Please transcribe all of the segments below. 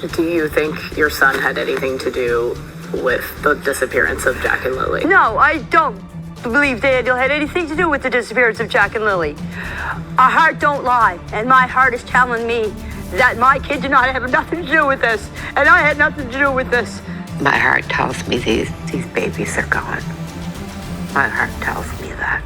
Do you think your son had anything to do with the disappearance of Jack and Lilly? No, I don't believe Daniel had anything to do with the disappearance of Jack and Lilly. Our heart don't lie, and my heart is telling me that my kid did not have nothing to do with this, and I had nothing to do with this. My heart tells me these babies are gone. My heart tells me that.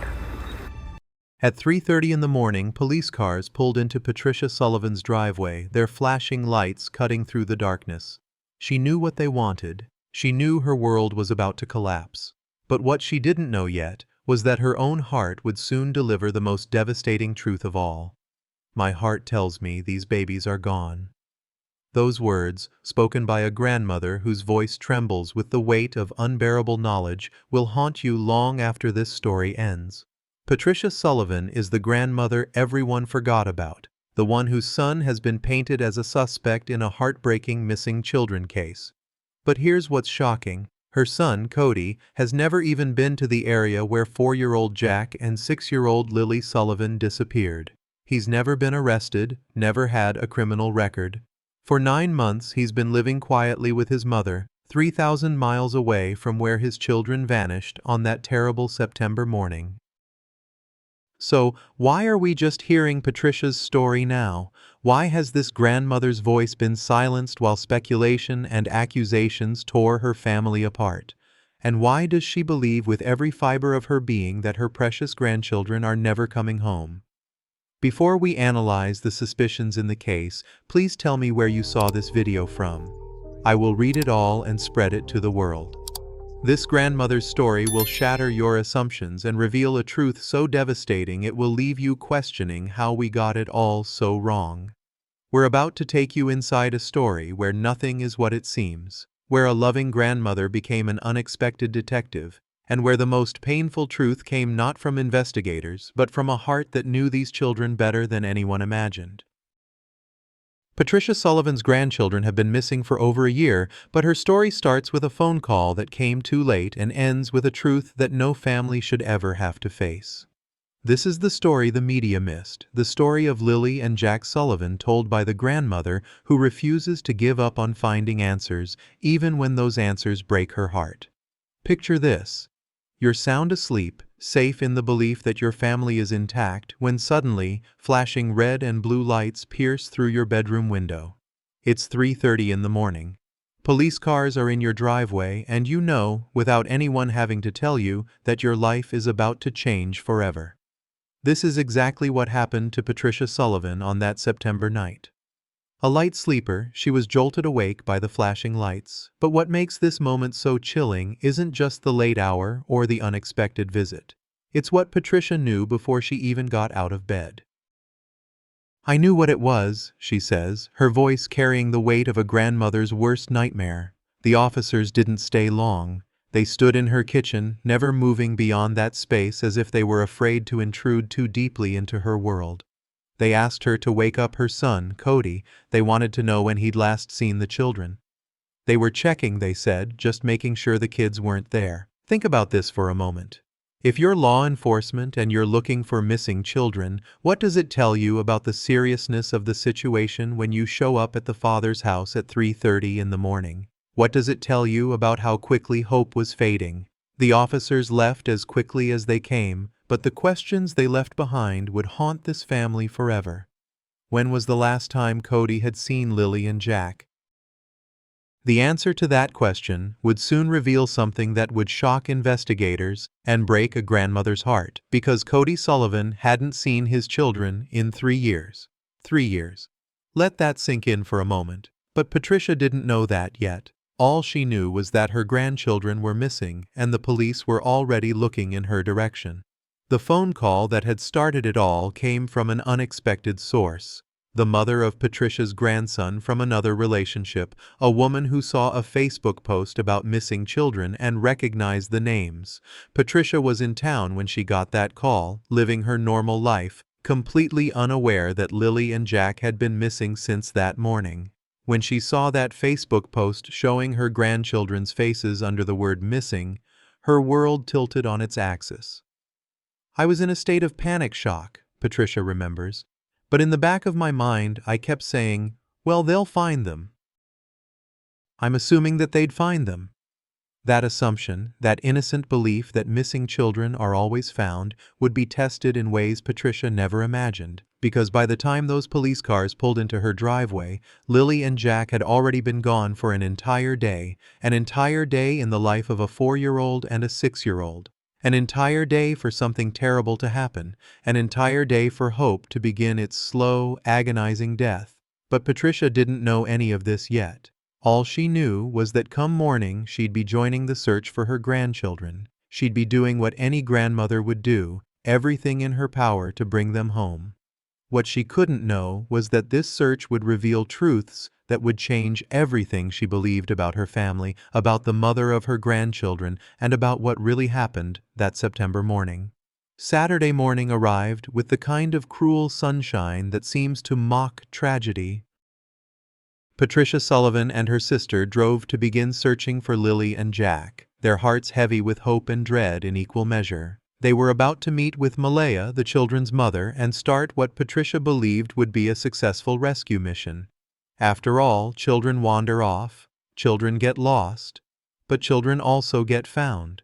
At 3:30 in the morning, police cars pulled into Patricia Sullivan's driveway, their flashing lights cutting through the darkness. She knew what they wanted. She knew her world was about to collapse. But what she didn't know yet was that her own heart would soon deliver the most devastating truth of all. My heart tells me these babies are gone. Those words, spoken by a grandmother whose voice trembles with the weight of unbearable knowledge, will haunt you long after this story ends. Patricia Sullivan is the grandmother everyone forgot about, the one whose son has been painted as a suspect in a heartbreaking missing children case. But here's what's shocking. Her son, Cody, has never even been to the area where 4-year-old Jack and 6-year-old Lilly Sullivan disappeared. He's never been arrested, never had a criminal record. For 9 months he's been living quietly with his mother, 3,000 miles away from where his children vanished on that terrible September morning. So, why are we just hearing Patricia's story now? Why has this grandmother's voice been silenced while speculation and accusations tore her family apart? And why does she believe with every fiber of her being that her precious grandchildren are never coming home? Before we analyze the suspicions in the case, please tell me where you saw this video from. I will read it all and spread it to the world. This grandmother's story will shatter your assumptions and reveal a truth so devastating it will leave you questioning how we got it all so wrong. We're about to take you inside a story where nothing is what it seems, where a loving grandmother became an unexpected detective, and where the most painful truth came not from investigators, but from a heart that knew these children better than anyone imagined. Patricia Sullivan's grandchildren have been missing for over a year, but her story starts with a phone call that came too late and ends with a truth that no family should ever have to face. This is the story the media missed, the story of Lilly and Jack Sullivan told by the grandmother who refuses to give up on finding answers, even when those answers break her heart. Picture this. You're sound asleep, safe in the belief that your family is intact, when suddenly, flashing red and blue lights pierce through your bedroom window. It's 3:30 in the morning. Police cars are in your driveway, and you know, without anyone having to tell you, that your life is about to change forever. This is exactly what happened to Patricia Sullivan on that September night. A light sleeper, she was jolted awake by the flashing lights, but what makes this moment so chilling isn't just the late hour or the unexpected visit. It's what Patricia knew before she even got out of bed. "I knew what it was," she says, her voice carrying the weight of a grandmother's worst nightmare. The officers didn't stay long. They stood in her kitchen, never moving beyond that space as if they were afraid to intrude too deeply into her world. They asked her to wake up her son, Cody. They wanted to know when he'd last seen the children. They were checking, they said, just making sure the kids weren't there. Think about this for a moment. If you're law enforcement and you're looking for missing children, what does it tell you about the seriousness of the situation when you show up at the father's house at 3:30 in the morning? What does it tell you about how quickly hope was fading? The officers left as quickly as they came, but the questions they left behind would haunt this family forever. When was the last time Cody had seen Lilly and Jack? The answer to that question would soon reveal something that would shock investigators and break a grandmother's heart, because Cody Sullivan hadn't seen his children in 3 years. 3 years. Let that sink in for a moment. But Patricia didn't know that yet. All she knew was that her grandchildren were missing and the police were already looking in her direction. The phone call that had started it all came from an unexpected source. The mother of Patricia's grandson from another relationship, a woman who saw a Facebook post about missing children and recognized the names. Patricia was in town when she got that call, living her normal life, completely unaware that Lilly and Jack had been missing since that morning. When she saw that Facebook post showing her grandchildren's faces under the word missing, her world tilted on its axis. "I was in a state of panic shock," Patricia remembers. "But in the back of my mind, I kept saying, well, they'll find them." I'm assuming that they'd find them. That assumption, that innocent belief that missing children are always found, would be tested in ways Patricia never imagined, because by the time those police cars pulled into her driveway, Lily and Jack had already been gone for an entire day in the life of a 4-year-old and a 6-year-old. An entire day for something terrible to happen, an entire day for hope to begin its slow, agonizing death. But Patricia didn't know any of this yet. All she knew was that come morning she'd be joining the search for her grandchildren. She'd be doing what any grandmother would do, everything in her power to bring them home. What she couldn't know was that this search would reveal truths that would change everything she believed about her family, about the mother of her grandchildren, and about what really happened that September morning. Saturday morning arrived with the kind of cruel sunshine that seems to mock tragedy. Patricia Sullivan and her sister drove to begin searching for Lily and Jack, their hearts heavy with hope and dread in equal measure. They were about to meet with Malaya, the children's mother, and start what Patricia believed would be a successful rescue mission. After all, children wander off, children get lost, but children also get found.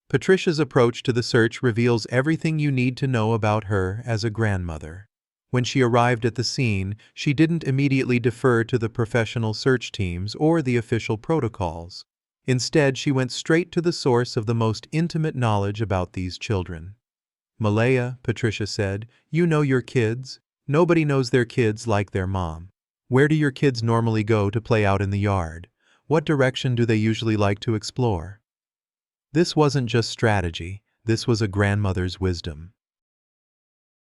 Patricia's approach to the search reveals everything you need to know about her as a grandmother. When she arrived at the scene, she didn't immediately defer to the professional search teams or the official protocols. Instead, she went straight to the source of the most intimate knowledge about these children. "Malaya," Patricia said, "you know your kids. Nobody knows their kids like their mom. Where do your kids normally go to play out in the yard? What direction do they usually like to explore?" This wasn't just strategy, this was a grandmother's wisdom.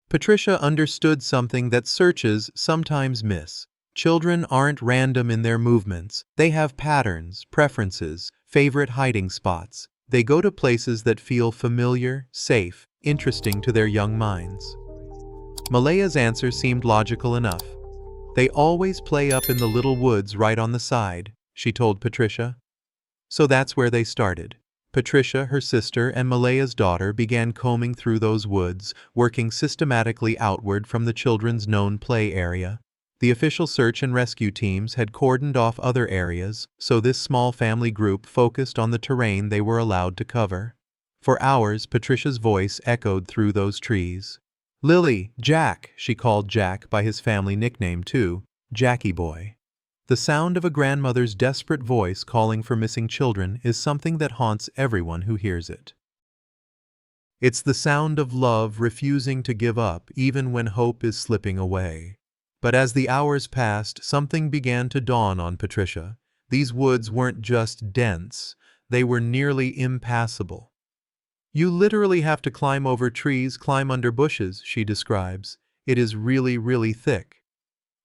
Patricia understood something that searches sometimes miss. Children aren't random in their movements. They have patterns, preferences, favorite hiding spots. They go to places that feel familiar, safe, interesting to their young minds. Malaya's answer seemed logical enough. "They always play up in the little woods right on the side," she told Patricia. So that's where they started. Patricia, her sister, and Malaya's daughter began combing through those woods, working systematically outward from the children's known play area. The official search and rescue teams had cordoned off other areas, so this small family group focused on the terrain they were allowed to cover. For hours, Patricia's voice echoed through those trees. "Lily, Jack," she called Jack by his family nickname too, Jackie Boy. The sound of a grandmother's desperate voice calling for missing children is something that haunts everyone who hears it. It's the sound of love refusing to give up even when hope is slipping away. But as the hours passed, something began to dawn on Patricia. These woods weren't just dense, they were nearly impassable. "You literally have to climb over trees, climb under bushes," she describes. "It is really, really thick."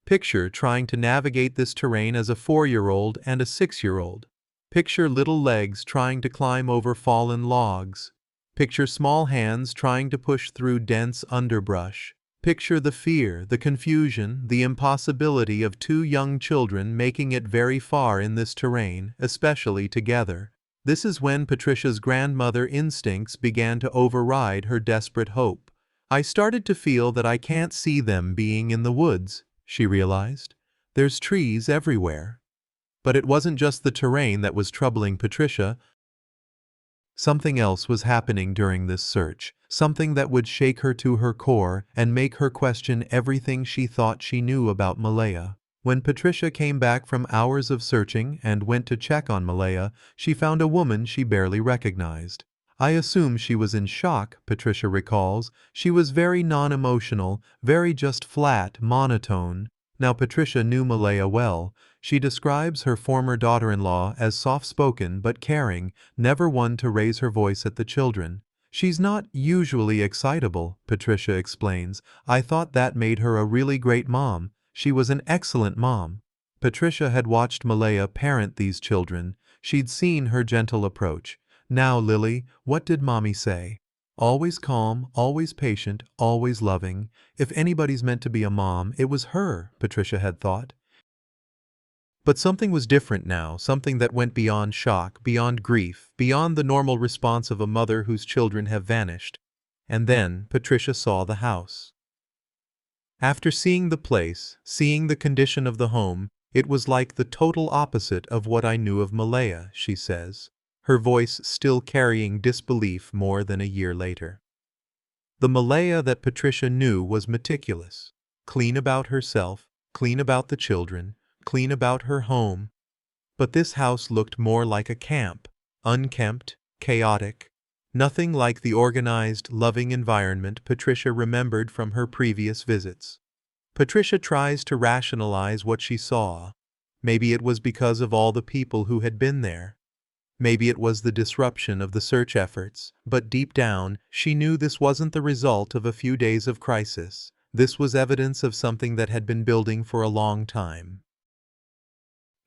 Picture trying to navigate this terrain as a 4-year-old and a 6-year-old. Picture little legs trying to climb over fallen logs. Picture small hands trying to push through dense underbrush. Picture the fear, the confusion, the impossibility of 2 young children making it very far in this terrain, especially together. This is when Patricia's grandmother instincts began to override her desperate hope. "I started to feel that I can't see them being in the woods," she realized. "There's trees everywhere." But it wasn't just the terrain that was troubling Patricia. Something else was happening during this search, something that would shake her to her core and make her question everything she thought she knew about Malaya. When Patricia came back from hours of searching and went to check on Malaya, she found a woman she barely recognized. "I assume she was in shock," Patricia recalls. "She was very non-emotional, very just flat, monotone." Now Patricia knew Malaya well. She describes her former daughter-in-law as soft-spoken but caring, never one to raise her voice at the children. "She's not usually excitable," Patricia explains. "I thought that made her a really great mom. She was an excellent mom." Patricia had watched Malaya parent these children. She'd seen her gentle approach. "Now, Lily, what did Mommy say?" Always calm, always patient, always loving. If anybody's meant to be a mom, it was her, Patricia had thought. But something was different now, something that went beyond shock, beyond grief, beyond the normal response of a mother whose children have vanished. And then Patricia saw the house. After seeing the place, seeing the condition of the home, It was like the total opposite of what I knew of Malaya, she says, her voice still carrying disbelief more than a year later. The Malaya that Patricia knew was meticulous, clean about herself, clean about the children, clean about her home. But this house looked more like a camp, unkempt, chaotic, nothing like the organized, loving environment Patricia remembered from her previous visits. Patricia tries to rationalize what she saw. Maybe it was because of all the people who had been there. Maybe it was the disruption of the search efforts, but deep down, she knew this wasn't the result of a few days of crisis. This was evidence of something that had been building for a long time.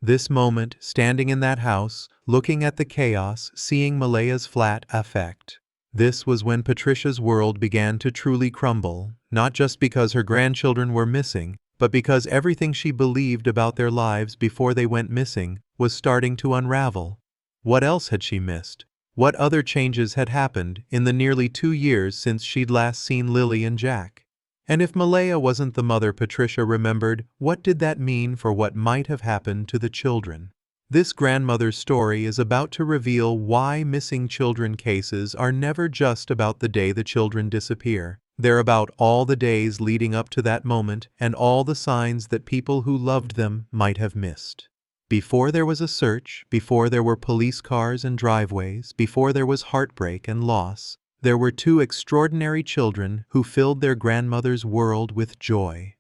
This moment, standing in that house, looking at the chaos, seeing Malaya's flat affect. This was when Patricia's world began to truly crumble, not just because her grandchildren were missing, but because everything she believed about their lives before they went missing was starting to unravel. What else had she missed? What other changes had happened in the nearly 2 years since she'd last seen Lily and Jack? And if Malaya wasn't the mother Patricia remembered, what did that mean for what might have happened to the children? This grandmother's story is about to reveal why missing children cases are never just about the day the children disappear. They're about all the days leading up to that moment and all the signs that people who loved them might have missed. Before there was a search, before there were police cars and driveways, before there was heartbreak and loss, there were 2 extraordinary children who filled their grandmother's world with joy.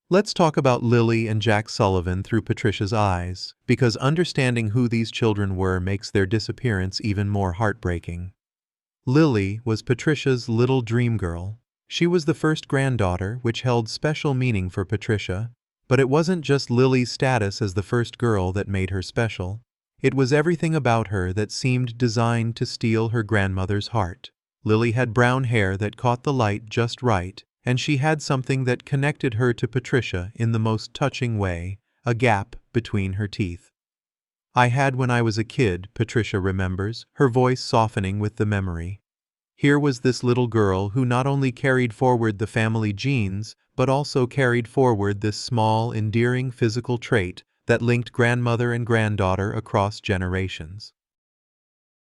Let's talk about Lily and Jack Sullivan through Patricia's eyes, because understanding who these children were makes their disappearance even more heartbreaking. Lily was Patricia's little dream girl. She was the first granddaughter, which held special meaning for Patricia. But it wasn't just Lily's status as the first girl that made her special. It was everything about her that seemed designed to steal her grandmother's heart. Lily had brown hair that caught the light just right, and she had something that connected her to Patricia in the most touching way, a gap between her teeth. I had when I was a kid, Patricia remembers, her voice softening with the memory. Here was this little girl who not only carried forward the family genes, but also carried forward this small, endearing physical trait that linked grandmother and granddaughter across generations.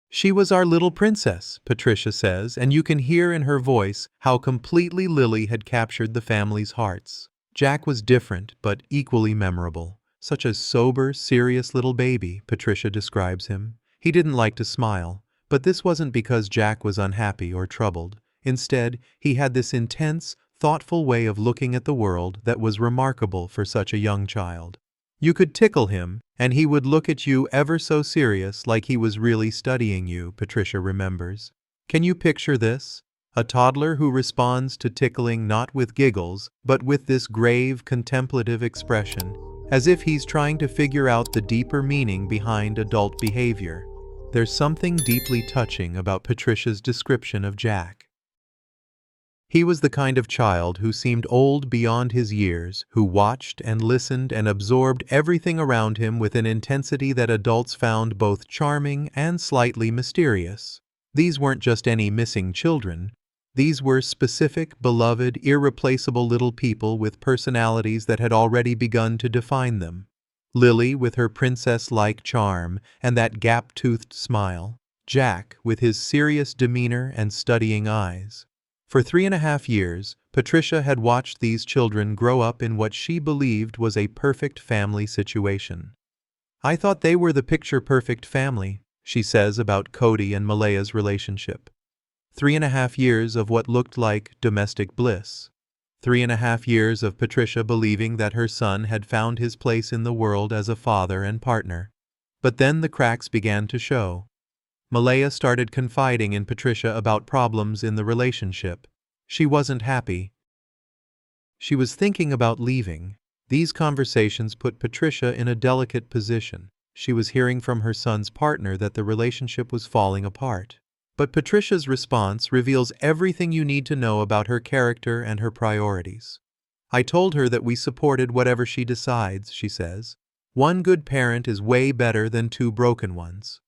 She was our little princess, Patricia says, and you can hear in her voice how completely Lily had captured the family's hearts. Jack was different, but equally memorable. Such a sober, serious little baby, Patricia describes him. He didn't like to smile, but this wasn't because Jack was unhappy or troubled. Instead, he had this intense, thoughtful way of looking at the world that was remarkable for such a young child. You could tickle him, and he would look at you ever so serious, like he was really studying you, Patricia remembers. Can you picture this? A toddler who responds to tickling not with giggles, but with this grave, contemplative expression, as if he's trying to figure out the deeper meaning behind adult behavior. There's something deeply touching about Patricia's description of Jack. He was the kind of child who seemed old beyond his years, who watched and listened and absorbed everything around him with an intensity that adults found both charming and slightly mysterious. These weren't just any missing children. These were specific, beloved, irreplaceable little people with personalities that had already begun to define them. Lily with her princess-like charm and that gap-toothed smile. Jack with his serious demeanor and studying eyes. For 3.5 years, Patricia had watched these children grow up in what she believed was a perfect family situation. I thought they were the picture-perfect family, she says about Cody and Malaya's relationship. 3.5 years of what looked like domestic bliss. 3.5 years of Patricia believing that her son had found his place in the world as a father and partner. But then the cracks began to show. Malaya started confiding in Patricia about problems in the relationship. She wasn't happy. She was thinking about leaving. These conversations put Patricia in a delicate position. She was hearing from her son's partner that the relationship was falling apart. But Patricia's response reveals everything you need to know about her character and her priorities. I told her that we supported whatever she decides, she says. One good parent is way better than 2 broken ones.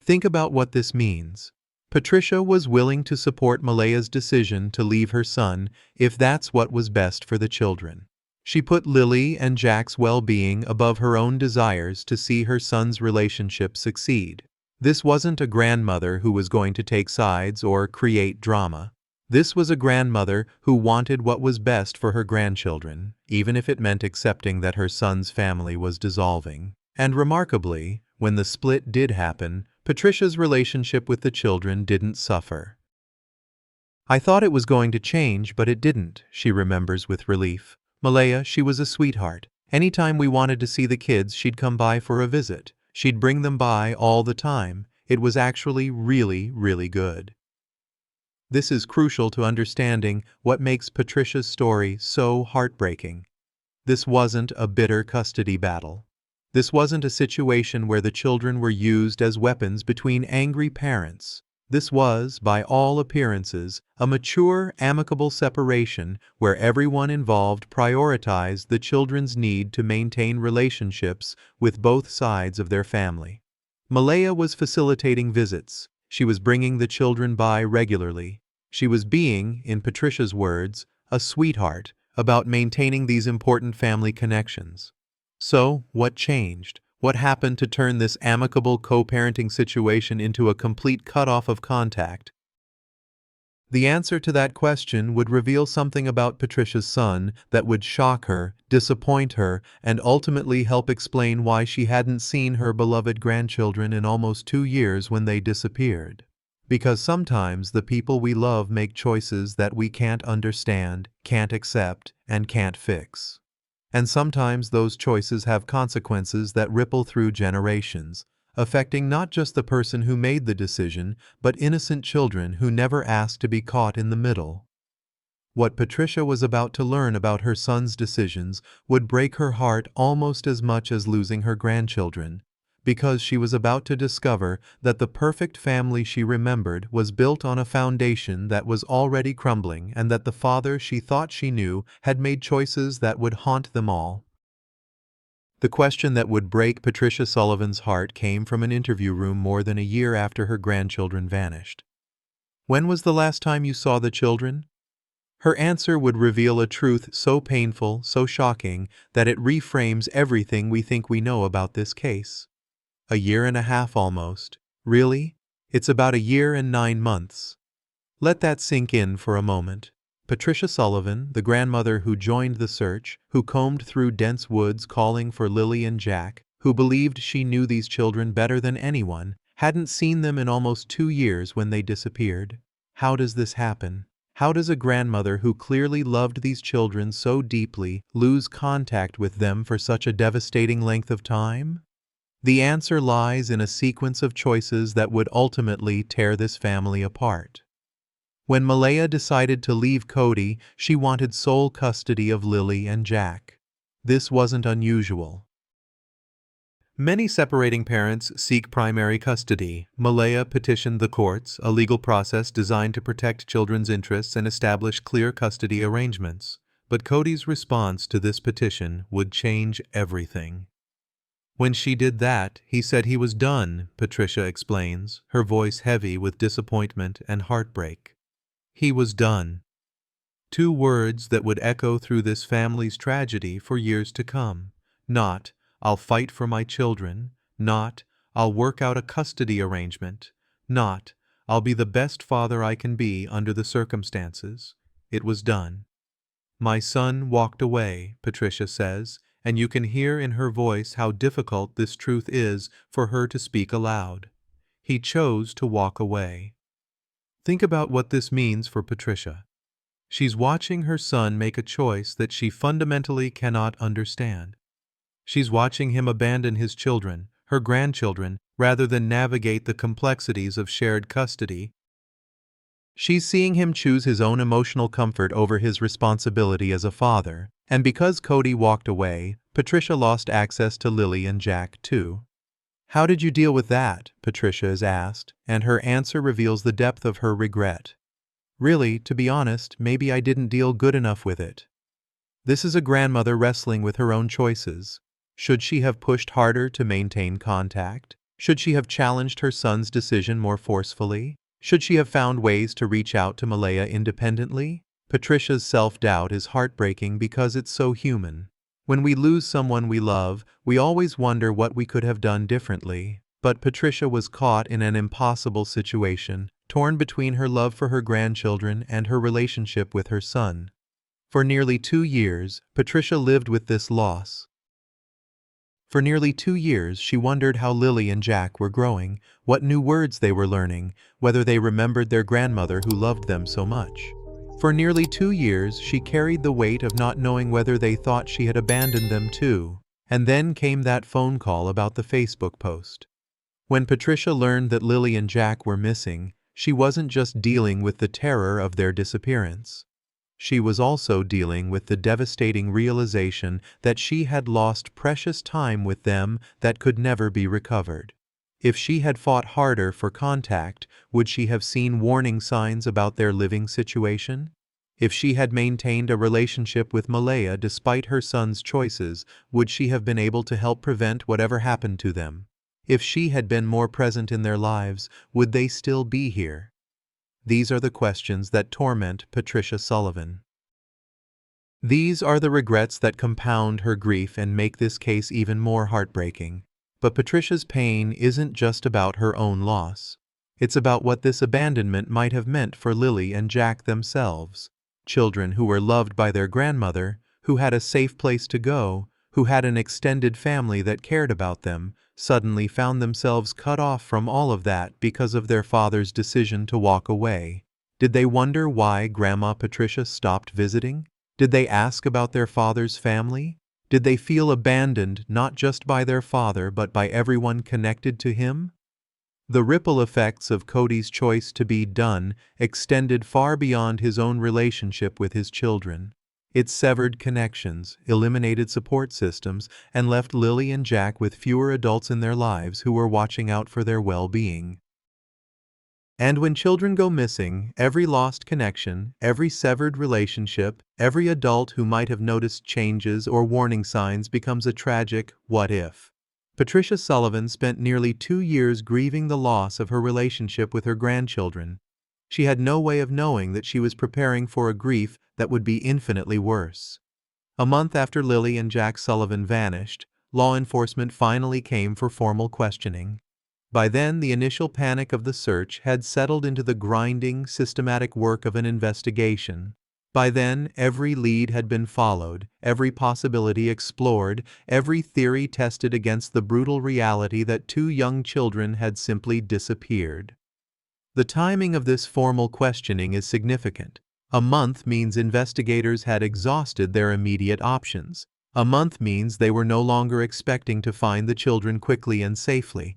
Think about what this means. Patricia was willing to support Malaya's decision to leave her son if that's what was best for the children. She put Lily and Jack's well-being above her own desires to see her son's relationship succeed. This wasn't a grandmother who was going to take sides or create drama. This was a grandmother who wanted what was best for her grandchildren, even if it meant accepting that her son's family was dissolving. And remarkably, when the split did happen, Patricia's relationship with the children didn't suffer. "I thought it was going to change, but it didn't," she remembers with relief. "Malaya, she was a sweetheart. Anytime we wanted to see the kids, she'd come by for a visit. She'd bring them by all the time. It was actually really, really good." This is crucial to understanding what makes Patricia's story so heartbreaking. This wasn't a bitter custody battle. This wasn't a situation where the children were used as weapons between angry parents. This was, by all appearances, a mature, amicable separation where everyone involved prioritized the children's need to maintain relationships with both sides of their family. Malaya was facilitating visits. She was bringing the children by regularly. She was being, in Patricia's words, a sweetheart about maintaining these important family connections. So, what changed? What happened to turn this amicable co-parenting situation into a complete cutoff of contact? The answer to that question would reveal something about Patricia's son that would shock her, disappoint her, and ultimately help explain why she hadn't seen her beloved grandchildren in almost 2 years when they disappeared. Because sometimes the people we love make choices that we can't understand, can't accept, and can't fix. And sometimes those choices have consequences that ripple through generations, affecting not just the person who made the decision, but innocent children who never asked to be caught in the middle. What Patricia was about to learn about her son's decisions would break her heart almost as much as losing her grandchildren, because she was about to discover that the perfect family she remembered was built on a foundation that was already crumbling, and that the father she thought she knew had made choices that would haunt them all. The question that would break Patricia Sullivan's heart came from an interview room more than a year after her grandchildren vanished. "When was the last time you saw the children?" Her answer would reveal a truth so painful, so shocking, that it reframes everything we think we know about this case. "A year and a half almost. Really? It's about a year and 9 months." Let that sink in for a moment. Patricia Sullivan, the grandmother who joined the search, who combed through dense woods calling for Lily and Jack, who believed she knew these children better than anyone, hadn't seen them in almost 2 years when they disappeared. How does this happen? How does a grandmother who clearly loved these children so deeply lose contact with them for such a devastating length of time? The answer lies in a sequence of choices that would ultimately tear this family apart. When Malaya decided to leave Cody, she wanted sole custody of Lily and Jack. This wasn't unusual. Many separating parents seek primary custody. Malaya petitioned the courts, a legal process designed to protect children's interests and establish clear custody arrangements. But Cody's response to this petition would change everything. When she did that, he said he was done, Patricia explains, her voice heavy with disappointment and heartbreak. He was done. 2 words that would echo through this family's tragedy for years to come. Not, "I'll fight for my children," not, "I'll work out a custody arrangement," not, "I'll be the best father I can be under the circumstances." It was done. "My son walked away," Patricia says, and you can hear in her voice how difficult this truth is for her to speak aloud. He chose to walk away. Think about what this means for Patricia. She's watching her son make a choice that she fundamentally cannot understand. She's watching him abandon his children, her grandchildren, rather than navigate the complexities of shared custody. She's seeing him choose his own emotional comfort over his responsibility as a father, and because Cody walked away, Patricia lost access to Lily and Jack too. "How did you deal with that?" Patricia is asked, and her answer reveals the depth of her regret. "Really, to be honest, maybe I didn't deal good enough with it." This is a grandmother wrestling with her own choices. Should she have pushed harder to maintain contact? Should she have challenged her son's decision more forcefully? Should she have found ways to reach out to Malaya independently? Patricia's self-doubt is heartbreaking because it's so human. When we lose someone we love, we always wonder what we could have done differently. But Patricia was caught in an impossible situation, torn between her love for her grandchildren and her relationship with her son. For nearly 2 years, Patricia lived with this loss. For nearly 2 years, she wondered how Lily and Jack were growing, what new words they were learning, whether they remembered their grandmother who loved them so much. For nearly 2 years, she carried the weight of not knowing whether they thought she had abandoned them too. And then came that phone call about the Facebook post. When Patricia learned that Lily and Jack were missing, she wasn't just dealing with the terror of their disappearance. She was also dealing with the devastating realization that she had lost precious time with them that could never be recovered. If she had fought harder for contact, would she have seen warning signs about their living situation? If she had maintained a relationship with Malaya despite her son's choices, would she have been able to help prevent whatever happened to them? If she had been more present in their lives, would they still be here? These are the questions that torment Patricia Sullivan. These are the regrets that compound her grief and make this case even more heartbreaking. But Patricia's pain isn't just about her own loss. It's about what this abandonment might have meant for Lily and Jack themselves. Children who were loved by their grandmother, who had a safe place to go, who had an extended family that cared about them, suddenly found themselves cut off from all of that because of their father's decision to walk away. Did they wonder why Grandma Patricia stopped visiting? Did they ask about their father's family? Did they feel abandoned not just by their father but by everyone connected to him? The ripple effects of Cody's choice to be done extended far beyond his own relationship with his children. It severed connections, eliminated support systems, and left Lily and Jack with fewer adults in their lives who were watching out for their well-being. And when children go missing, every lost connection, every severed relationship, every adult who might have noticed changes or warning signs becomes a tragic what if. Patricia Sullivan spent nearly 2 years grieving the loss of her relationship with her grandchildren. She had no way of knowing that she was preparing for a grief that would be infinitely worse. A month after Lily and Jack Sullivan vanished, law enforcement finally came for formal questioning. By then, the initial panic of the search had settled into the grinding, systematic work of an investigation. By then, every lead had been followed, every possibility explored, every theory tested against the brutal reality that 2 young children had simply disappeared. The timing of this formal questioning is significant. A month means investigators had exhausted their immediate options. A month means they were no longer expecting to find the children quickly and safely.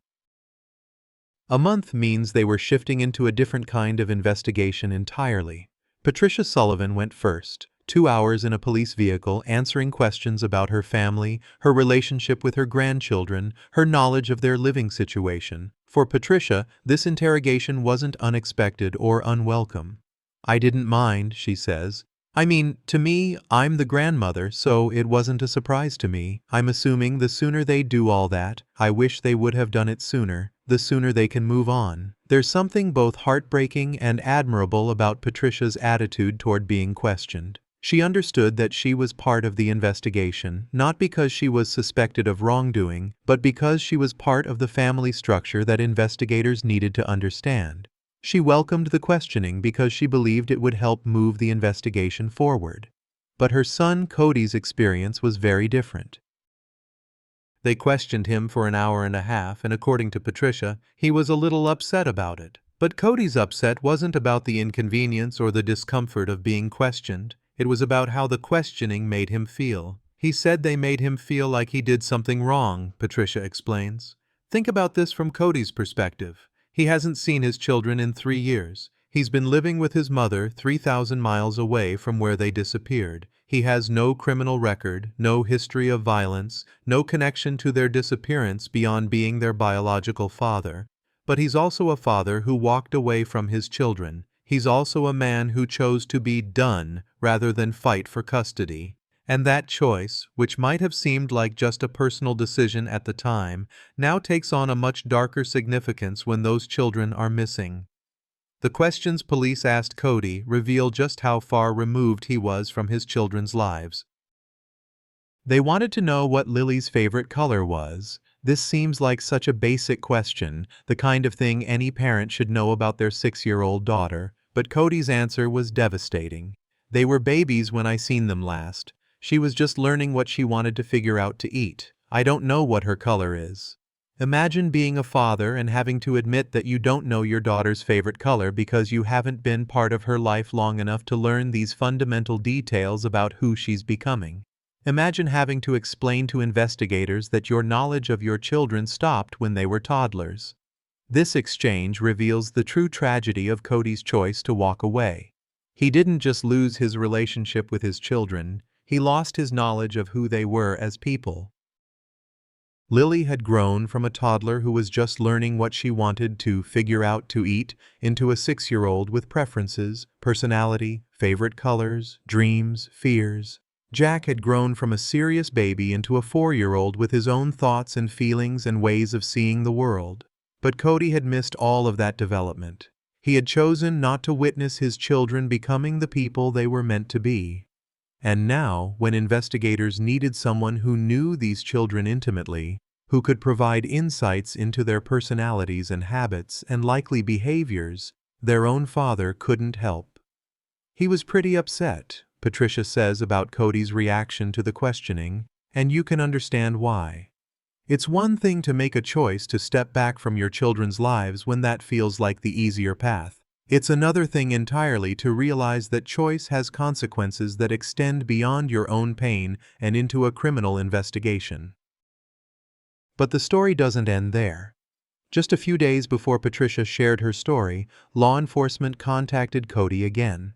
A month means they were shifting into a different kind of investigation entirely. Patricia Sullivan went first, 2 hours in a police vehicle answering questions about her family, her relationship with her grandchildren, her knowledge of their living situation. For Patricia, this interrogation wasn't unexpected or unwelcome. "I didn't mind," she says. "I mean, to me, I'm the grandmother, so it wasn't a surprise to me. I'm assuming the sooner they do all that, I wish they would have done it sooner, the sooner they can move on." There's something both heartbreaking and admirable about Patricia's attitude toward being questioned. She understood that she was part of the investigation, not because she was suspected of wrongdoing, but because she was part of the family structure that investigators needed to understand. She welcomed the questioning because she believed it would help move the investigation forward. But her son Cody's experience was very different. They questioned him for an hour and a half, and according to Patricia, he was a little upset about it. But Cody's upset wasn't about the inconvenience or the discomfort of being questioned. It was about how the questioning made him feel. He said they made him feel like he did something wrong, Patricia explains. Think about this from Cody's perspective. He hasn't seen his children in 3 years. He's been living with his mother 3,000 miles away from where they disappeared. He has no criminal record, no history of violence, no connection to their disappearance beyond being their biological father. But he's also a father who walked away from his children. He's also a man who chose to be done rather than fight for custody. And that choice, which might have seemed like just a personal decision at the time, now takes on a much darker significance when those children are missing. The questions police asked Cody reveal just how far removed he was from his children's lives. They wanted to know what Lily's favorite color was. This seems like such a basic question, the kind of thing any parent should know about their 6-year-old daughter, but Cody's answer was devastating. They were babies when I seen them last. She was just learning what she wanted to figure out to eat. I don't know what her color is. Imagine being a father and having to admit that you don't know your daughter's favorite color because you haven't been part of her life long enough to learn these fundamental details about who she's becoming. Imagine having to explain to investigators that your knowledge of your children stopped when they were toddlers. This exchange reveals the true tragedy of Cody's choice to walk away. He didn't just lose his relationship with his children, he lost his knowledge of who they were as people. Lily had grown from a toddler who was just learning what she wanted to figure out to eat into a 6-year-old with preferences, personality, favorite colors, dreams, fears. Jack had grown from a serious baby into a 4-year-old with his own thoughts and feelings and ways of seeing the world. But Cody had missed all of that development. He had chosen not to witness his children becoming the people they were meant to be. And now, when investigators needed someone who knew these children intimately, who could provide insights into their personalities and habits and likely behaviors, their own father couldn't help. He was pretty upset, Patricia says about Cody's reaction to the questioning, and you can understand why. It's one thing to make a choice to step back from your children's lives when that feels like the easier path. It's another thing entirely to realize that choice has consequences that extend beyond your own pain and into a criminal investigation. But the story doesn't end there. Just a few days before Patricia shared her story, law enforcement contacted Cody again.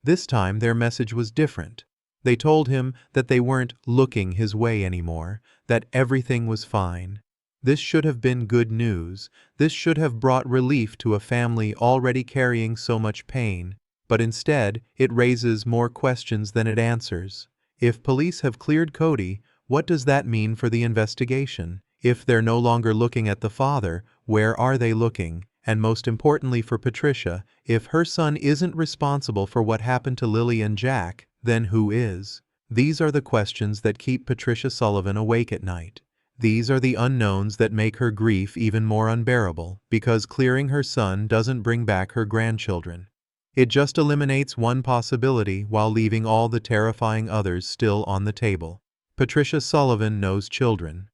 This time their message was different. They told him that they weren't looking his way anymore, that everything was fine. This should have been good news. This should have brought relief to a family already carrying so much pain. But instead, it raises more questions than it answers. If police have cleared Cody, what does that mean for the investigation? If they're no longer looking at the father, where are they looking? And most importantly for Patricia, if her son isn't responsible for what happened to Lily and Jack, then who is? These are the questions that keep Patricia Sullivan awake at night. These are the unknowns that make her grief even more unbearable, because clearing her son doesn't bring back her grandchildren. It just eliminates one possibility while leaving all the terrifying others still on the table. Patricia Sullivan knows children.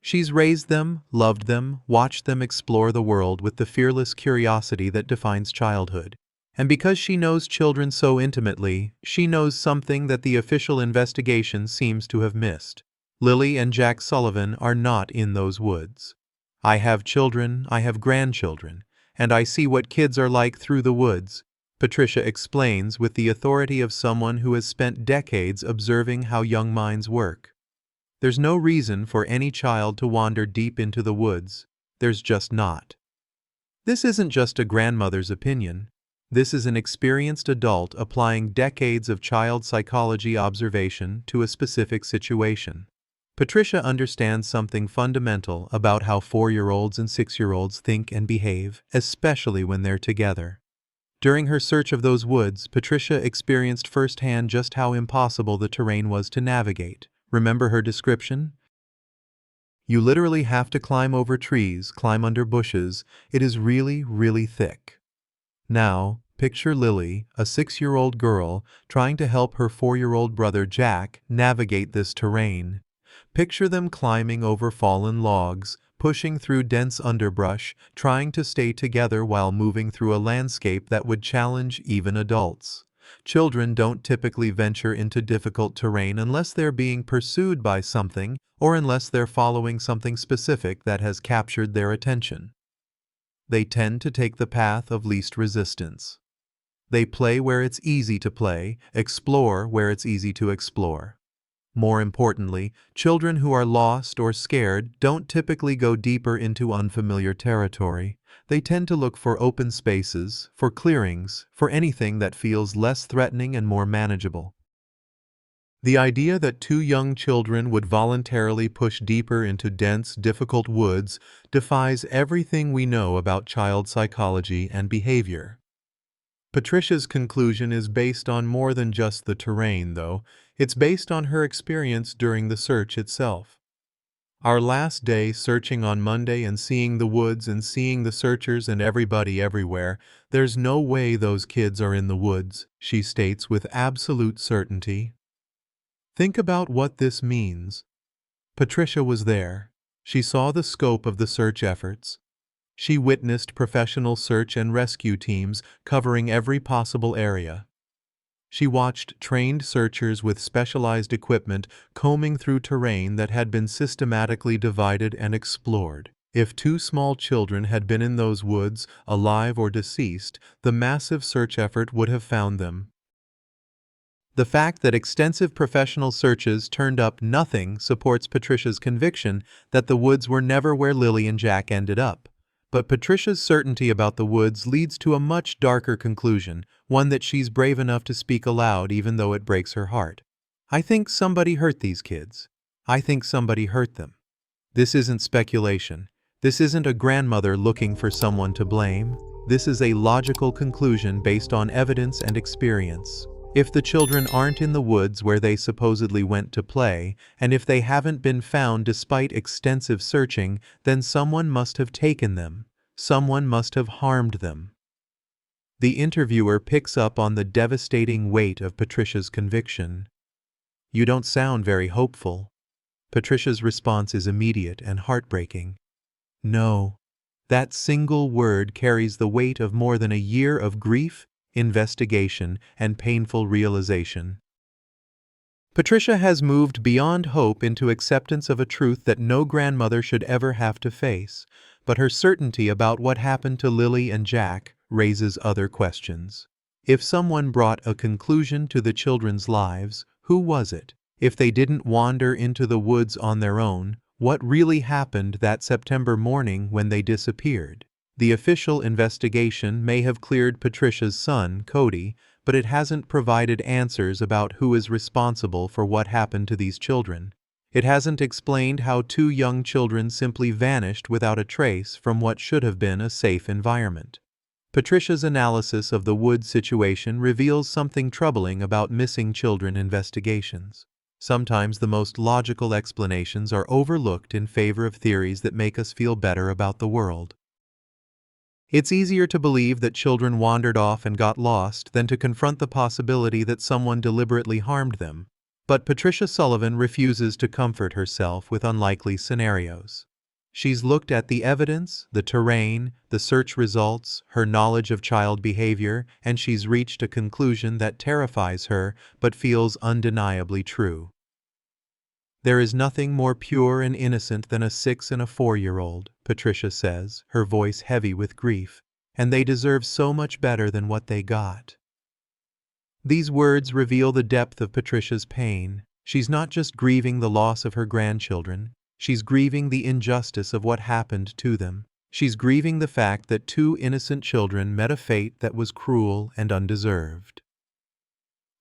She's raised them, loved them, watched them explore the world with the fearless curiosity that defines childhood. And because she knows children so intimately, she knows something that the official investigation seems to have missed. Lily and Jack Sullivan are not in those woods. I have children, I have grandchildren, and I see what kids are like through the woods, Patricia explains with the authority of someone who has spent decades observing how young minds work. There's no reason for any child to wander deep into the woods. There's just not. This isn't just a grandmother's opinion. This is an experienced adult applying decades of child psychology observation to a specific situation. Patricia understands something fundamental about how 4-year-olds and 6-year-olds think and behave, especially when they're together. During her search of those woods, Patricia experienced firsthand just how impossible the terrain was to navigate. Remember her description? You literally have to climb over trees, climb under bushes. It is really, really thick. Now, picture Lily, a 6-year-old girl, trying to help her 4-year-old brother Jack navigate this terrain. Picture them climbing over fallen logs, pushing through dense underbrush, trying to stay together while moving through a landscape that would challenge even adults. Children don't typically venture into difficult terrain unless they're being pursued by something or unless they're following something specific that has captured their attention. They tend to take the path of least resistance. They play where it's easy to play, explore where it's easy to explore. More importantly, children who are lost or scared don't typically go deeper into unfamiliar territory. They tend to look for open spaces, for clearings, for anything that feels less threatening and more manageable. The idea that two young children would voluntarily push deeper into dense, difficult woods defies everything we know about child psychology and behavior. Patricia's conclusion is based on more than just the terrain, though. It's based on her experience during the search itself. Our last day searching on Monday and seeing the woods and seeing the searchers and everybody everywhere, there's no way those kids are in the woods, she states with absolute certainty. Think about what this means. Patricia was there. She saw the scope of the search efforts. She witnessed professional search and rescue teams covering every possible area. She watched trained searchers with specialized equipment combing through terrain that had been systematically divided and explored. If two small children had been in those woods, alive or deceased, the massive search effort would have found them. The fact that extensive professional searches turned up nothing supports Patricia's conviction that the woods were never where Lily and Jack ended up. But Patricia's certainty about the woods leads to a much darker conclusion, one that she's brave enough to speak aloud even though it breaks her heart. I think somebody hurt these kids. I think somebody hurt them. This isn't speculation. This isn't a grandmother looking for someone to blame. This is a logical conclusion based on evidence and experience. If the children aren't in the woods where they supposedly went to play, and if they haven't been found despite extensive searching, then someone must have taken them. Someone must have harmed them. The interviewer picks up on the devastating weight of Patricia's conviction. You don't sound very hopeful. Patricia's response is immediate and heartbreaking. No. That single word carries the weight of more than a year of grief, investigation, and painful realization. Patricia has moved beyond hope into acceptance of a truth that no grandmother should ever have to face, but her certainty about what happened to Lily and Jack raises other questions. If someone brought a conclusion to the children's lives, who was it? If they didn't wander into the woods on their own, what really happened that September morning when they disappeared? The official investigation may have cleared Patricia's son, Cody, but it hasn't provided answers about who is responsible for what happened to these children. It hasn't explained how two young children simply vanished without a trace from what should have been a safe environment. Patricia's analysis of the woods situation reveals something troubling about missing children investigations. Sometimes the most logical explanations are overlooked in favor of theories that make us feel better about the world. It's easier to believe that children wandered off and got lost than to confront the possibility that someone deliberately harmed them. But Patricia Sullivan refuses to comfort herself with unlikely scenarios. She's looked at the evidence, the terrain, the search results, her knowledge of child behavior, and she's reached a conclusion that terrifies her but feels undeniably true. There is nothing more pure and innocent than a 6- and a 4-year-old, Patricia says, her voice heavy with grief, and they deserve so much better than what they got. These words reveal the depth of Patricia's pain. She's not just grieving the loss of her grandchildren, she's grieving the injustice of what happened to them. She's grieving the fact that two innocent children met a fate that was cruel and undeserved.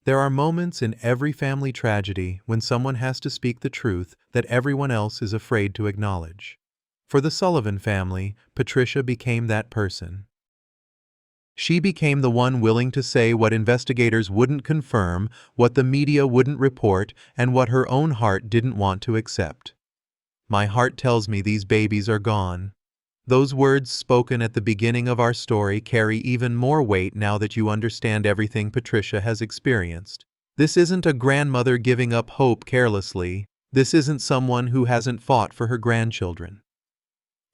There are moments in every family tragedy when someone has to speak the truth that everyone else is afraid to acknowledge. For the Sullivan family, Patricia became that person. She became the one willing to say what investigators wouldn't confirm, what the media wouldn't report, and what her own heart didn't want to accept. My heart tells me these babies are gone. Those words spoken at the beginning of our story carry even more weight now that you understand everything Patricia has experienced. This isn't a grandmother giving up hope carelessly. This isn't someone who hasn't fought for her grandchildren.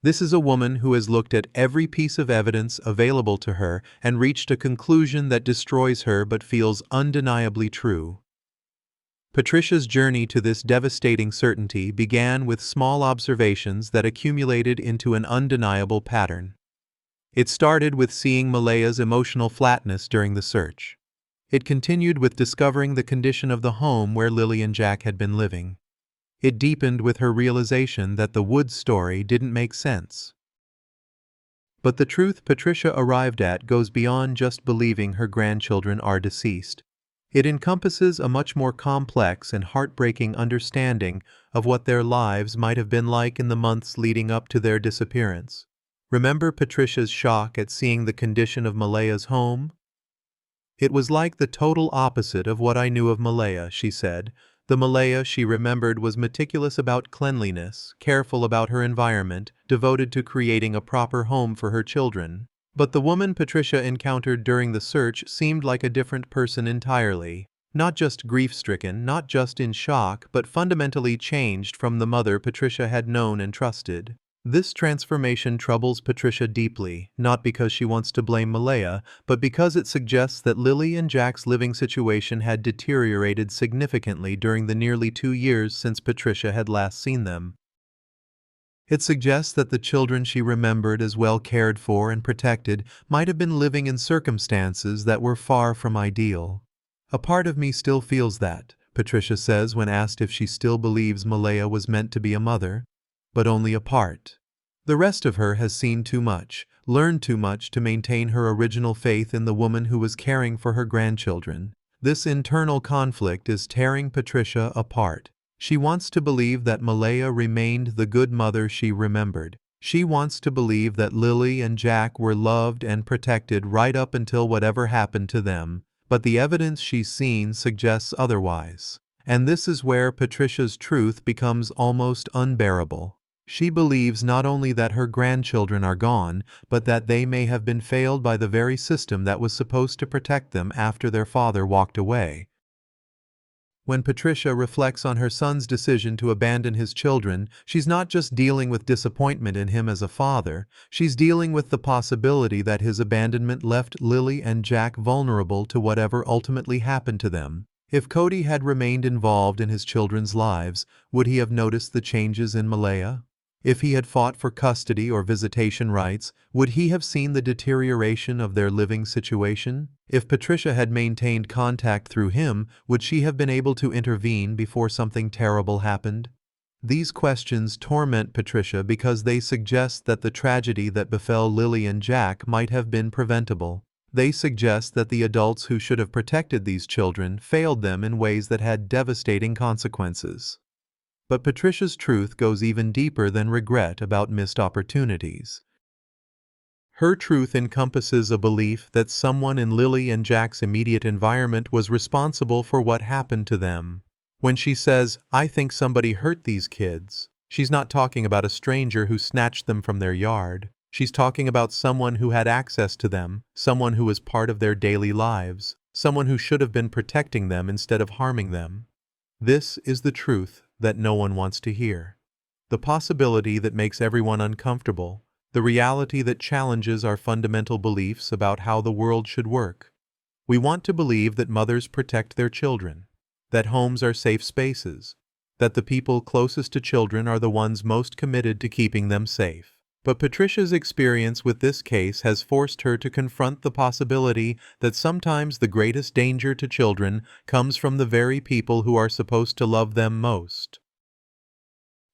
This is a woman who has looked at every piece of evidence available to her and reached a conclusion that destroys her but feels undeniably true. Patricia's journey to this devastating certainty began with small observations that accumulated into an undeniable pattern. It started with seeing Malaya's emotional flatness during the search. It continued with discovering the condition of the home where Lily and Jack had been living. It deepened with her realization that the Woods story didn't make sense. But the truth Patricia arrived at goes beyond just believing her grandchildren are deceased. It encompasses a much more complex and heartbreaking understanding of what their lives might have been like in the months leading up to their disappearance. Remember Patricia's shock at seeing the condition of Malaya's home? "It was like the total opposite of what I knew of Malaya," she said. The Malaya she remembered was meticulous about cleanliness, careful about her environment, devoted to creating a proper home for her children. But the woman Patricia encountered during the search seemed like a different person entirely. Not just grief-stricken, not just in shock, but fundamentally changed from the mother Patricia had known and trusted. This transformation troubles Patricia deeply, not because she wants to blame Malaya, but because it suggests that Lily and Jack's living situation had deteriorated significantly during the nearly 2 years since Patricia had last seen them. It suggests that the children she remembered as well cared for and protected might have been living in circumstances that were far from ideal. "A part of me still feels that," Patricia says when asked if she still believes Malaya was meant to be a mother. But only a part. The rest of her has seen too much, learned too much to maintain her original faith in the woman who was caring for her grandchildren. This internal conflict is tearing Patricia apart. She wants to believe that Malaya remained the good mother she remembered. She wants to believe that Lily and Jack were loved and protected right up until whatever happened to them, but the evidence she's seen suggests otherwise. And this is where Patricia's truth becomes almost unbearable. She believes not only that her grandchildren are gone, but that they may have been failed by the very system that was supposed to protect them after their father walked away. When Patricia reflects on her son's decision to abandon his children, she's not just dealing with disappointment in him as a father, she's dealing with the possibility that his abandonment left Lily and Jack vulnerable to whatever ultimately happened to them. If Cody had remained involved in his children's lives, would he have noticed the changes in Malaya? If he had fought for custody or visitation rights, would he have seen the deterioration of their living situation? If Patricia had maintained contact through him, would she have been able to intervene before something terrible happened? These questions torment Patricia because they suggest that the tragedy that befell Lily and Jack might have been preventable. They suggest that the adults who should have protected these children failed them in ways that had devastating consequences. But Patricia's truth goes even deeper than regret about missed opportunities. Her truth encompasses a belief that someone in Lily and Jack's immediate environment was responsible for what happened to them. When she says, "I think somebody hurt these kids," she's not talking about a stranger who snatched them from their yard. She's talking about someone who had access to them, someone who was part of their daily lives, someone who should have been protecting them instead of harming them. This is the truth that no one wants to hear. The possibility that makes everyone uncomfortable, the reality that challenges our fundamental beliefs about how the world should work. We want to believe that mothers protect their children, that homes are safe spaces, that the people closest to children are the ones most committed to keeping them safe. But Patricia's experience with this case has forced her to confront the possibility that sometimes the greatest danger to children comes from the very people who are supposed to love them most.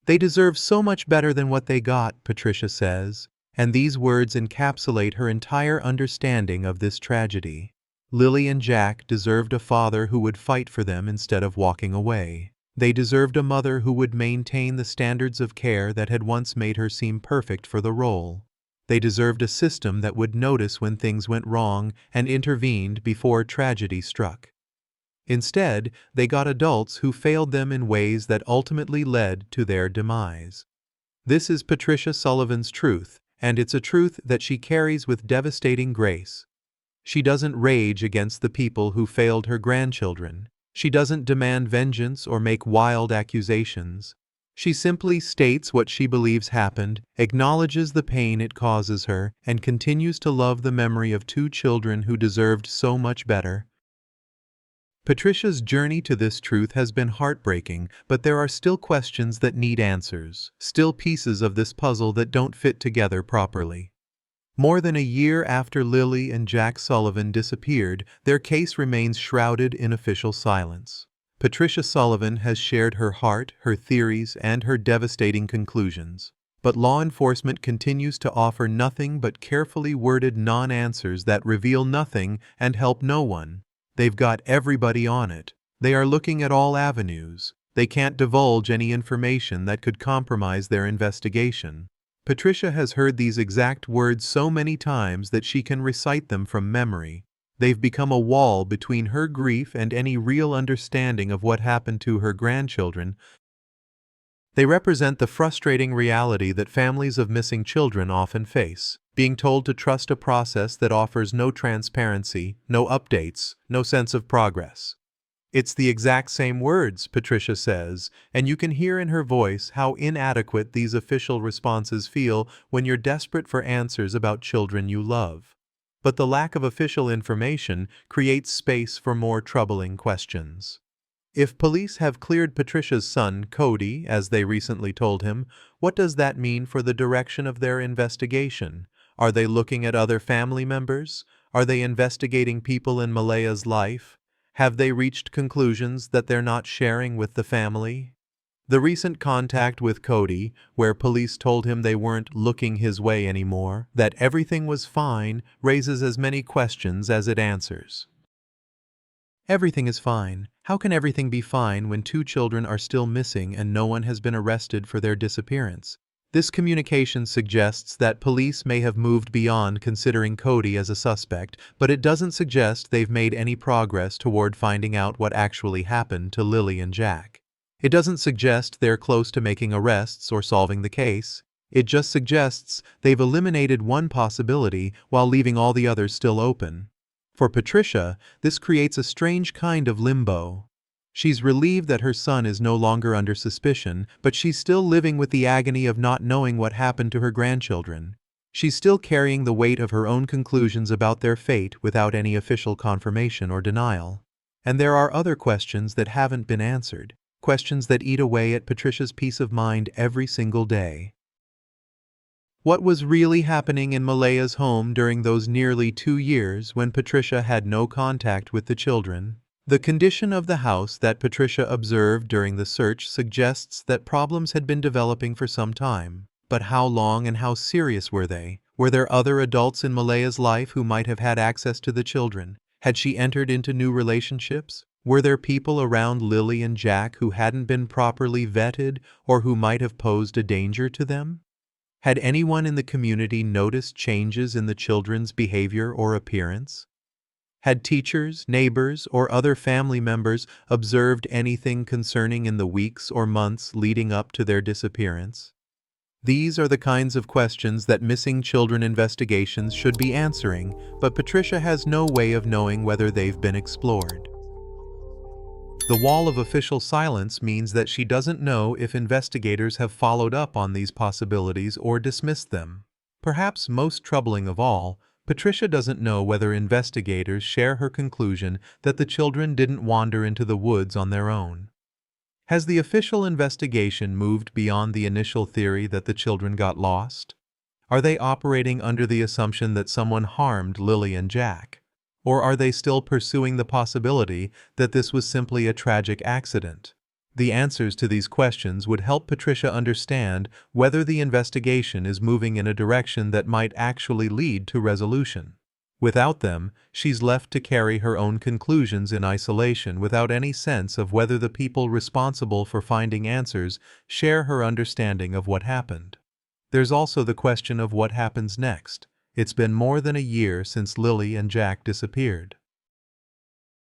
"They deserve so much better than what they got," Patricia says, and these words encapsulate her entire understanding of this tragedy. Lily and Jack deserved a father who would fight for them instead of walking away. They deserved a mother who would maintain the standards of care that had once made her seem perfect for the role. They deserved a system that would notice when things went wrong and intervened before tragedy struck. Instead, they got adults who failed them in ways that ultimately led to their demise. This is Patricia Sullivan's truth, and it's a truth that she carries with devastating grace. She doesn't rage against the people who failed her grandchildren. She doesn't demand vengeance or make wild accusations. She simply states what she believes happened, acknowledges the pain it causes her, and continues to love the memory of 2 children who deserved so much better. Patricia's journey to this truth has been heartbreaking, but there are still questions that need answers, still pieces of this puzzle that don't fit together properly. More than a year after Lily and Jack Sullivan disappeared, their case remains shrouded in official silence. Patricia Sullivan has shared her heart, her theories, and her devastating conclusions. But law enforcement continues to offer nothing but carefully worded non-answers that reveal nothing and help no one. They've got everybody on it. They are looking at all avenues. They can't divulge any information that could compromise their investigation. Patricia has heard these exact words so many times that she can recite them from memory. They've become a wall between her grief and any real understanding of what happened to her grandchildren. They represent the frustrating reality that families of missing children often face, being told to trust a process that offers no transparency, no updates, no sense of progress. It's the exact same words, Patricia says, and you can hear in her voice how inadequate these official responses feel when you're desperate for answers about children you love. But the lack of official information creates space for more troubling questions. If police have cleared Patricia's son, Cody, as they recently told him, what does that mean for the direction of their investigation? Are they looking at other family members? Are they investigating people in Malaya's life? Have they reached conclusions that they're not sharing with the family? The recent contact with Cody, where police told him they weren't looking his way anymore, that everything was fine, raises as many questions as it answers. Everything is fine. How can everything be fine when 2 children are still missing and no one has been arrested for their disappearance? This communication suggests that police may have moved beyond considering Cody as a suspect, but it doesn't suggest they've made any progress toward finding out what actually happened to Lily and Jack. It doesn't suggest they're close to making arrests or solving the case. It just suggests they've eliminated one possibility while leaving all the others still open. For Patricia, this creates a strange kind of limbo. She's relieved that her son is no longer under suspicion, but she's still living with the agony of not knowing what happened to her grandchildren. She's still carrying the weight of her own conclusions about their fate without any official confirmation or denial. And there are other questions that haven't been answered, questions that eat away at Patricia's peace of mind every single day. What was really happening in Malaya's home during those nearly 2 years when Patricia had no contact with the children? The condition of the house that Patricia observed during the search suggests that problems had been developing for some time. But how long and how serious were they? Were there other adults in Malaya's life who might have had access to the children? Had she entered into new relationships? Were there people around Lily and Jack who hadn't been properly vetted or who might have posed a danger to them? Had anyone in the community noticed changes in the children's behavior or appearance? Had teachers, neighbors, or other family members observed anything concerning in the weeks or months leading up to their disappearance? These are the kinds of questions that missing children investigations should be answering, but Patricia has no way of knowing whether they've been explored. The wall of official silence means that she doesn't know if investigators have followed up on these possibilities or dismissed them. Perhaps most troubling of all, Patricia doesn't know whether investigators share her conclusion that the children didn't wander into the woods on their own. Has the official investigation moved beyond the initial theory that the children got lost? Are they operating under the assumption that someone harmed Lily and Jack? Or are they still pursuing the possibility that this was simply a tragic accident? The answers to these questions would help Patricia understand whether the investigation is moving in a direction that might actually lead to resolution. Without them, she's left to carry her own conclusions in isolation without any sense of whether the people responsible for finding answers share her understanding of what happened. There's also the question of what happens next. It's been more than a year since Lily and Jack disappeared.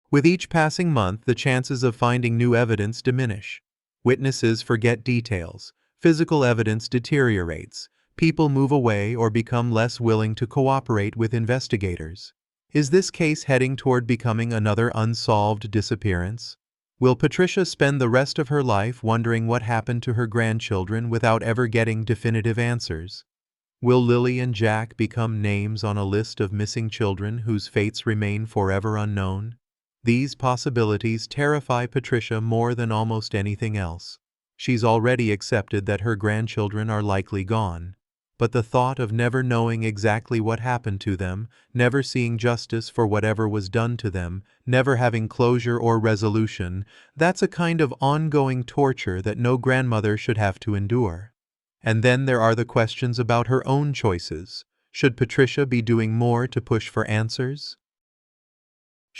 With each passing month, the chances of finding new evidence diminish. Witnesses forget details, physical evidence deteriorates, people move away or become less willing to cooperate with investigators. Is this case heading toward becoming another unsolved disappearance? Will Patricia spend the rest of her life wondering what happened to her grandchildren without ever getting definitive answers? Will Lily and Jack become names on a list of missing children whose fates remain forever unknown? These possibilities terrify Patricia more than almost anything else. She's already accepted that her grandchildren are likely gone. But the thought of never knowing exactly what happened to them, never seeing justice for whatever was done to them, never having closure or resolution, that's a kind of ongoing torture that no grandmother should have to endure. And then there are the questions about her own choices. Should Patricia be doing more to push for answers?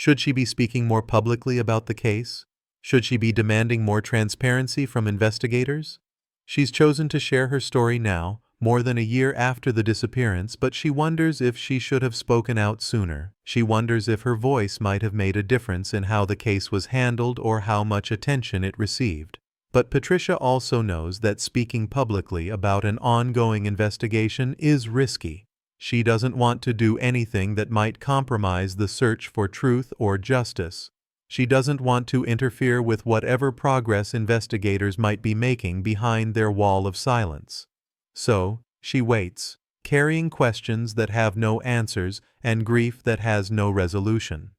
Should she be speaking more publicly about the case? Should she be demanding more transparency from investigators? She's chosen to share her story now, more than a year after the disappearance, but she wonders if she should have spoken out sooner. She wonders if her voice might have made a difference in how the case was handled or how much attention it received. But Patricia also knows that speaking publicly about an ongoing investigation is risky. She doesn't want to do anything that might compromise the search for truth or justice. She doesn't want to interfere with whatever progress investigators might be making behind their wall of silence. So, she waits, carrying questions that have no answers and grief that has no resolution.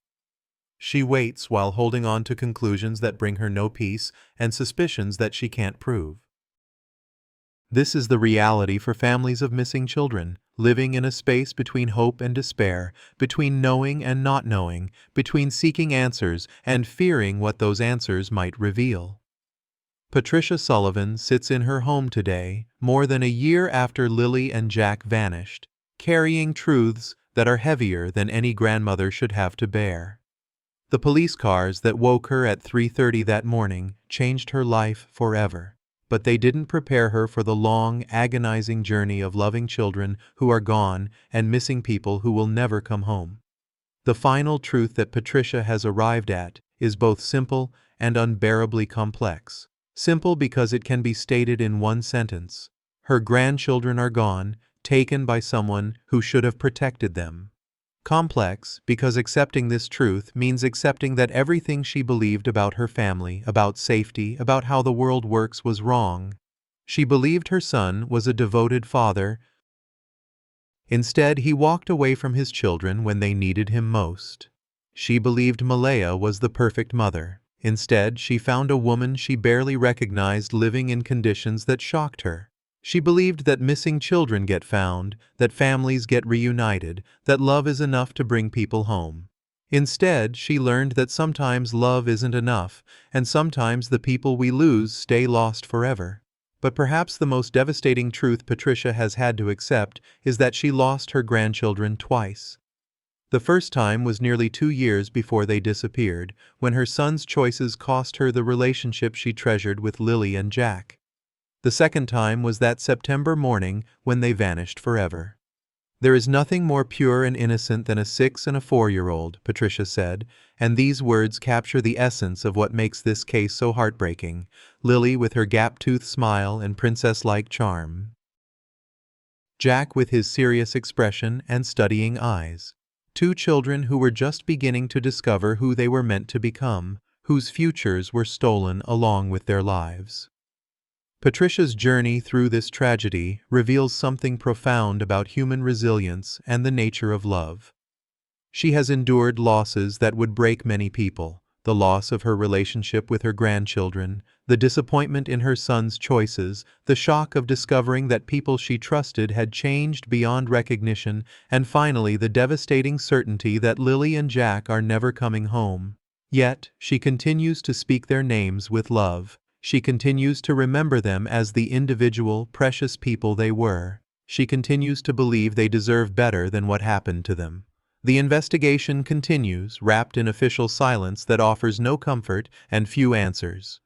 She waits while holding on to conclusions that bring her no peace and suspicions that she can't prove. This is the reality for families of missing children, living in a space between hope and despair, between knowing and not knowing, between seeking answers and fearing what those answers might reveal. Patricia Sullivan sits in her home today, more than a year after Lily and Jack vanished, carrying truths that are heavier than any grandmother should have to bear. The police cars that woke her at 3:30 that morning changed her life forever. But they didn't prepare her for the long, agonizing journey of loving children who are gone and missing people who will never come home. The final truth that Patricia has arrived at is both simple and unbearably complex. Simple because it can be stated in one sentence. Her grandchildren are gone, taken by someone who should have protected them. Complex because accepting this truth means accepting that everything she believed about her family, about safety, about how the world works was wrong. She believed her son was a devoted father. Instead, he walked away from his children when they needed him most. She believed Malaya was the perfect mother. Instead, she found a woman she barely recognized living in conditions that shocked her. She believed that missing children get found, that families get reunited, that love is enough to bring people home. Instead, she learned that sometimes love isn't enough, and sometimes the people we lose stay lost forever. But perhaps the most devastating truth Patricia has had to accept is that she lost her grandchildren twice. The first time was nearly 2 years before they disappeared, when her son's choices cost her the relationship she treasured with Lily and Jack. The second time was that September morning when they vanished forever. There is nothing more pure and innocent than a 6- and 4-year-old, Patricia said, and these words capture the essence of what makes this case so heartbreaking. Lily with her gap-toothed smile and princess-like charm. Jack with his serious expression and studying eyes. 2 children who were just beginning to discover who they were meant to become, whose futures were stolen along with their lives. Patricia's journey through this tragedy reveals something profound about human resilience and the nature of love. She has endured losses that would break many people, the loss of her relationship with her grandchildren, the disappointment in her son's choices, the shock of discovering that people she trusted had changed beyond recognition, and finally the devastating certainty that Lily and Jack are never coming home. Yet, she continues to speak their names with love. She continues to remember them as the individual, precious people they were. She continues to believe they deserve better than what happened to them. The investigation continues, wrapped in official silence that offers no comfort and few answers.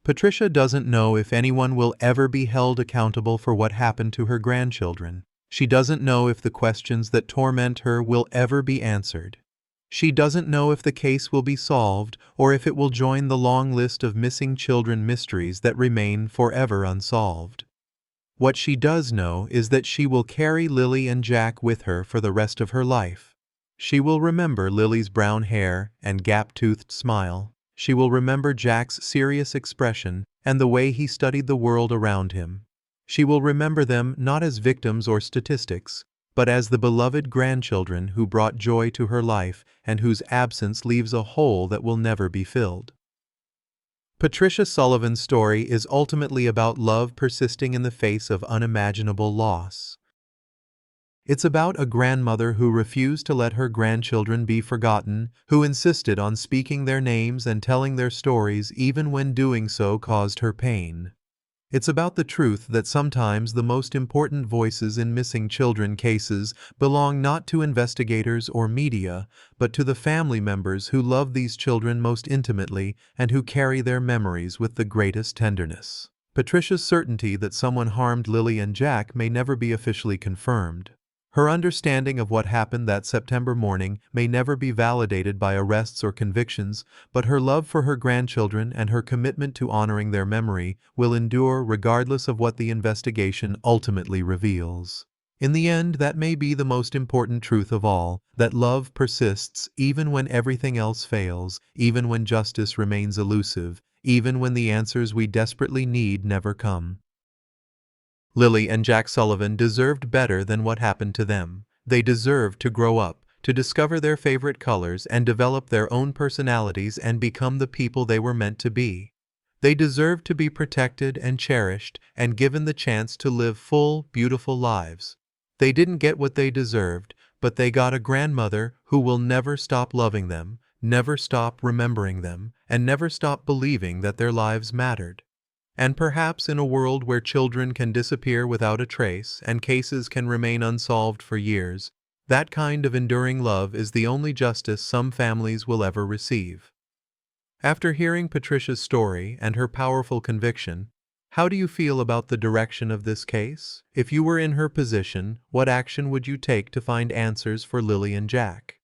Patricia doesn't know if anyone will ever be held accountable for what happened to her grandchildren. She doesn't know if the questions that torment her will ever be answered. She doesn't know if the case will be solved or if it will join the long list of missing children mysteries that remain forever unsolved. What she does know is that she will carry Lily and Jack with her for the rest of her life. She will remember Lily's brown hair and gap-toothed smile. She will remember Jack's serious expression and the way he studied the world around him. She will remember them not as victims or statistics, but as the beloved grandchildren who brought joy to her life and whose absence leaves a hole that will never be filled. Patricia Sullivan's story is ultimately about love persisting in the face of unimaginable loss. It's about a grandmother who refused to let her grandchildren be forgotten, who insisted on speaking their names and telling their stories even when doing so caused her pain. It's about the truth that sometimes the most important voices in missing children cases belong not to investigators or media, but to the family members who love these children most intimately and who carry their memories with the greatest tenderness. Patricia's certainty that someone harmed Lily and Jack may never be officially confirmed. Her understanding of what happened that September morning may never be validated by arrests or convictions, but her love for her grandchildren and her commitment to honoring their memory will endure regardless of what the investigation ultimately reveals. In the end, that may be the most important truth of all, that love persists even when everything else fails, even when justice remains elusive, even when the answers we desperately need never come. Lily and Jack Sullivan deserved better than what happened to them. They deserved to grow up, to discover their favorite colors and develop their own personalities and become the people they were meant to be. They deserved to be protected and cherished and given the chance to live full, beautiful lives. They didn't get what they deserved, but they got a grandmother who will never stop loving them, never stop remembering them, and never stop believing that their lives mattered. And perhaps in a world where children can disappear without a trace and cases can remain unsolved for years, that kind of enduring love is the only justice some families will ever receive. After hearing Patricia's story and her powerful conviction, how do you feel about the direction of this case? If you were in her position, what action would you take to find answers for Lily and Jack?